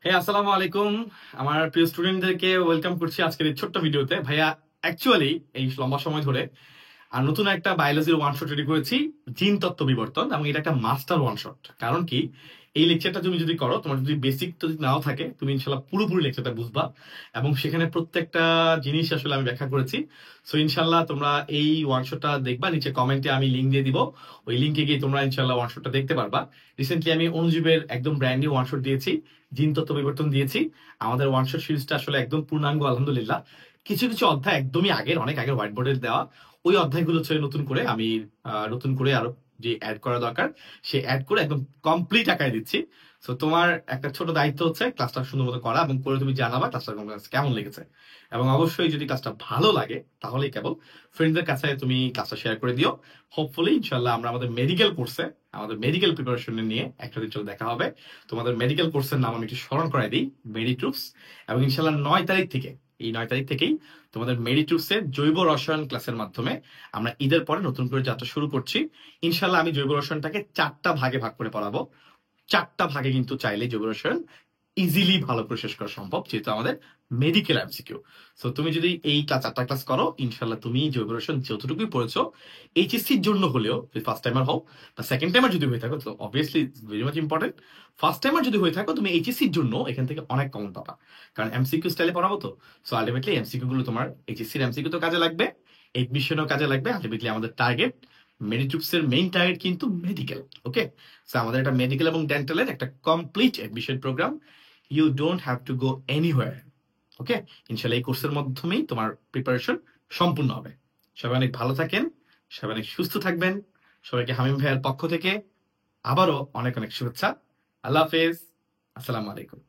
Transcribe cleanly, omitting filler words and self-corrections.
আসসালামু আলাইকুম। আমার প্রিয় স্টুডেন্টদেরকে ওয়েলকাম করছি আজকের এই ছোট্ট ভিডিওতে। ভাইয়া অ্যাকচুয়ালি এই লম্বা সময় ধরে নতুন একটা বায়োলজির ওয়ান শট রেডি করেছি, জিন তত্ত্ব বিবর্তন, এবং এটা একটা মাস্টার ওয়ান শট। কারণ কি, এই লেকচারটা তুমি যদি করো, তোমার যদি বেসিক যদি নাও থাকে, তুমি ইনশাল্লাহ পুরোপুরি লেকচারটা বুঝবা, এবং সেখানে প্রত্যেকটা জিনিস আসলে আমি ব্যাখ্যা করেছি। সো ইনশাল্লাহ তোমরা এই ওয়ান শটটা দেখবা, নিচে কমেন্টে আমি লিঙ্ক দিয়ে দিব, ওই লিঙ্কে গিয়ে তোমরা ইনশাল্লাহ ওয়ান শটটা দেখতে পারবা। রিসেন্টলি আমি অনুজীবের একদম ব্র্যান্ড নিউ ওয়ান শট দিয়েছি, জিন তত্ত্ব বিবর্তন দিয়েছি। আমাদের ওয়ান শট সিরিজটা আসলে একদম পূর্ণাঙ্গ, আলহামদুলিল্লাহ। কিছু কিছু অধ্যায় একদমই আগের, অনেক আগের হোয়াইট বোর্ডে দেওয়া, ওই অধ্যায়গুলো হচ্ছে নতুন করে আমি নতুন করে আরো যে অ্যাড করা দরকার সে অ্যাড করে একদম কমপ্লিট আকারে দিচ্ছি। তো তোমার একটা ছোট দায়িত্ব হচ্ছে ক্লাসটা সুন্দর মতো করা, এবং করে তুমি জানাবা ক্লাসটা কেমন লেগেছে। এবং অবশ্যই যদি ক্লাসটা ভালো লাগে তাহলেই কেবল ফ্রেন্ডদের কাছে তুমি ক্লাসটা শেয়ার করে দিও। হোপফুলি ইনশাল্লাহ আমরা আমাদের মেডিকেল কোর্সে, আমাদের মেডিকেল প্রিপারেশন নিয়ে একটা দিন চলে দেখা হবে। তোমাদের মেডিকেল কোর্সের নাম আমি একটু স্মরণ করাই দিই, মেডিট্রুপস। এবং ইনশাল্লাহ 9 তারিখ থেকে, এই 9 তারিখ থেকেই তোমাদের মেডিট্রুপসের জৈব রসায়ন ক্লাসের মাধ্যমে আমরা ঈদের পরে নতুন করে যাত্রা শুরু করছি। ইনশাল্লাহ আমি জৈব রসায়নটাকে 4টা ভাগে ভাগ করে পড়াবো। 4টা ভাগে কিন্তু চাইলে জৈব রসায়ন ইজিলি ভালো করে শেষ করা সম্ভব, যেহেতু আমাদের মেডিকেল এমসিকিউ। সো তুমি যদি এই 4টা ক্লাস করো, ইনশাল্লাহ তুমি জৈব রসায়ন যতটুকুই পড়েছো, এইচএসসির জন্য হলেও, যদি ফার্স্ট টাইমার হও বা সেকেন্ড টাইমার যদি হয়ে থাকো, তো obviously very much important. First timer যদি হয়ে থাকো, তুমি এইচএসসির জন্য এখান থেকে অনেক কমন পাবা, কারণ এমসিকিউ স্টাইলে পড়াবো তো। সো আলটিমেটলি এমসিকিউ গুলো তোমার এইচএসসির এমসিকিউ তো কাজে লাগবে, এডমিশনও কাজে লাগবে। আলটিমেটলি আমাদের টার্গেট, মেডিট্রুপসের মেইন টার্গেট কিন্তু মেডিকেল। ওকে, সো আমাদের একটা মেডিকেল এবং ডেন্টালের একটা complete admission programme. You don't have to go anywhere. Okay, ইনশাল্লাহ এই কোর্সের মাধ্যমেই তোমার প্রিপারেশন সম্পূর্ণ হবে। সবাই অনেক ভালো থাকেন, সবাই অনেক সুস্থ থাকবেন। সবাইকে হামিম ভাইয়ের পক্ষ থেকে আবারও অনেক অনেক শুভেচ্ছা। আল্লাহ হাফেজ, আসসালামু আলাইকুম।